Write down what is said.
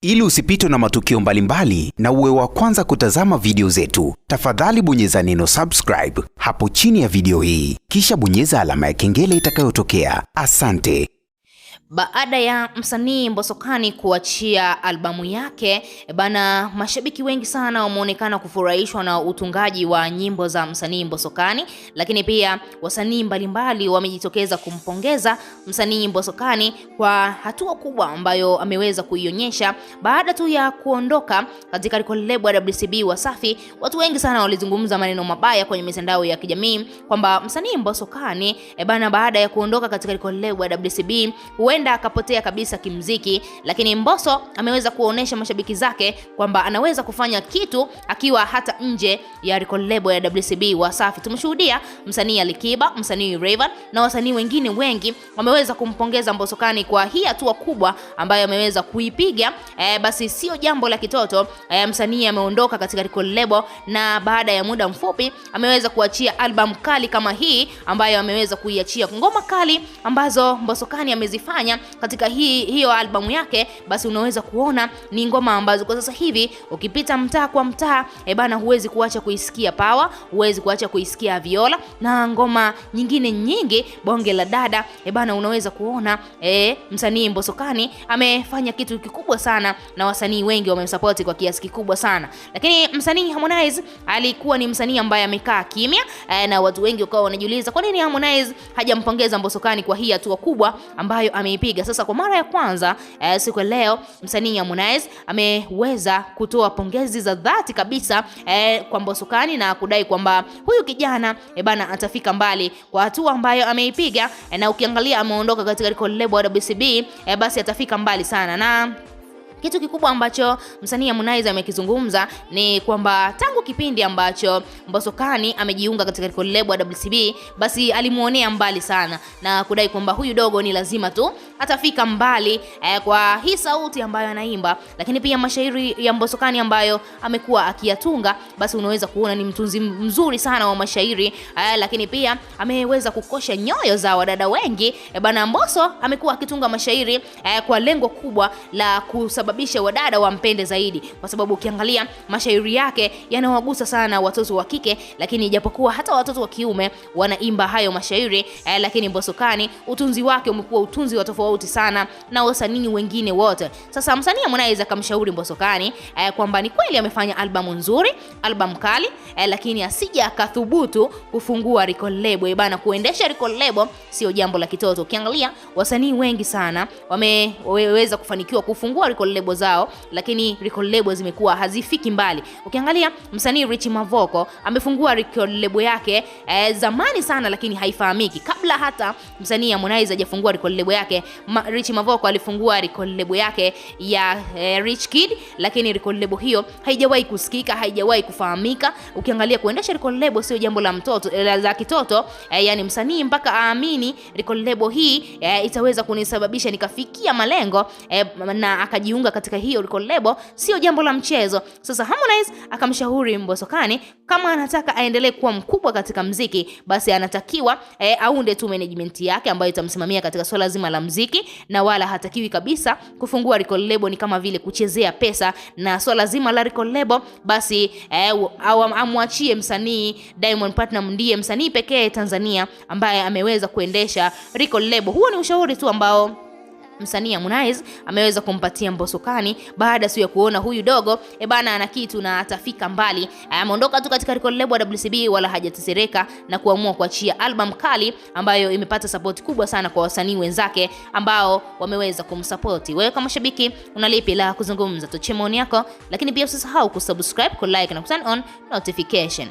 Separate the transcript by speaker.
Speaker 1: Ili usipitwe na matukio mbalimbali na uwe wa kwanza kutazama video zetu, tafadhali bonyeza neno subscribe hapo chini ya video hii, kisha bonyeza alama ya kengele itakayotokea. Asante.
Speaker 2: Baada ya msanii Mbosokani kuachia albamu yake, bana, mashabiki wengi sana wameonekana kufurahishwa na utungaji wa nyimbo za msanii Mbosokani, lakini pia wasanii mbalimbali wamejitokeza kumpongeza msanii Mbosokani kwa hatua kubwa ambayo ameweza kuionyesha baada tu ya kuondoka katika lebo ya WCB Wasafi. Watu wengi sana walizungumza maneno mabaya kwenye mitandao ya kijamii kwamba msanii Mbosokani bana, baada ya kuondoka katika lebo ya WCB huenda akapotea kabisa kimziki, lakini Mbosso ameweza kuonesha mashabiki zake kwamba anaweza kufanya kitu akiwa hata nje ya lebo ya WCB Wasafi. Tumeshuhudia msanii Alikiba, msanii Rayvanny na wasanii wengine wengi wameweza kumpongeza Mbosokani kwa hii hatua kubwa ambayo ameweza kuipiga. Basi sio jambo la kitoto. Msanii ameondoka katika lebo na baada ya muda mfupi ameweza kuachia album kali kama hii ambayo ameweza kuiachia ngoma kali ambazo Mbosokani amezifanya katika hiyo albamu yake. Basi unaweza kuona ni ngoma ambazo kwa sasa hivi ukipita mtaa kwa mtaa bana, huwezi kuacha kuisikia Power, huwezi kuacha kuisikia Viola na ngoma nyingine nyingi. Bonge la dada bana, unaweza kuona msanii Mbosokani amefanya kitu kikubwa sana na wasanii wengi wamemsupport kwa kiasi kikubwa sana. Lakini msanii Harmonize alikuwa ni msanii ambaye amekaa kimya na watu wengi wakawa wanajiuliza kwa nini Harmonize hajampongeza Mbosokani kwa hii hatua kubwa ambayo ameipiga. Sasa kwa mara ya kwanza siku ya leo msanii Harmonize ameweza kutoa pongezi za dhati kabisa kwa Mbosokani na kudai kwamba huyu kijana bana atafika mbali kwa hatua ambayo ameipiga, na ukiangalia ameondoka katika lebo ya WCB basi atafika mbali sana. Na kitu kikubwa ambacho msanii Harmonize amekizungumza ni kwamba tangu kipindi ambacho Mbosokani amejiunga katika lebo ya WCB, basi alimuonea mbali sana na kudai kwamba huyu dogo ni lazima tu atafika mbali kwa hii sauti ambayo anaimba, lakini pia mashairi ya Mbosokani ambayo amekuwa akiyatunga. Basi unaweza kuona ni mtunzi mzuri sana wa mashairi, lakini pia ameweza kukosha nyoyo za wadada wengi bana. Mbosso amekuwa akitunga mashairi kwa lengo kubwa la kusababisha wadada wampende zaidi, kwa sababu ukiangalia mashairi yake yanawagusa sana watoto wa kike, lakini ijapokuwa hata watoto wa kiume wanaimba hayo mashairi, lakini Mbosokani utunzi wake umekuwa utunzi wa tofauti sana na wasanii wengine wote. Sasa msanii Harmonize akamshauri Mbosokani kwamba ni kweli amefanya albamu nzuri, albamu kali, lakini asije akathubutu kufungua lebo bana. Kuendesha lebo sio jambo la kitoto. Ukiangalia wasanii wengi sana wameweza kufanikiwa kufungua lebo zao, lakini lebo zimekuwa hazifiki mbali. Ukiangalia msanii Rich Mavoko amefungua lebo yake zamani sana, lakini haifahamiki. Kabla hata msanii Harmonize hajafungua lebo yake, Rich Mavoko alifungua lebo yake ya Rich Kid, lakini lebo hiyo haijawahi kusikika, haijawahi kufahamika. Ukiangalia kuendesha lebo sio jambo la mtoto la kitoto, yani msanii mpaka aamini lebo hii itaweza kunisababisha nikafikia malengo na akajiunga katika hiyo lebo, sio jambo la mchezo. Sasa Harmonize akamshauri Mbosokani kama anataka aendelee kuwa mkubwa katika mziki, basi anatakiwa aunde tu management yake ambayo itamsimamia katika swala zima la mziki, na wala hatakiwi kabisa kufungua lebo. Ni kama vile kuchezea pesa na swala zima la lebo, basi amwachie msanii Diamond Platnumz. Ndiye msanii pekee Tanzania ambaye ameweza kuendesha lebo. Huo ni ushauri tu ambao msanii Harmonize ameweza kumpatia Mbosokani baada ya kuona huyu dogo bana ana kitu na atafika mbali. Ameondoka tu katika lebo ya WCB wala hajatesereka na kuamua kuachia album kali ambayo imepata support kubwa sana kwa wasanii wenzake ambao wameweza kumsupport. Wewe kama shabiki unalipi la kuzungumza? Tochi maoni yako, lakini pia usisahau kusubscribe, kulike na kuturn on notification.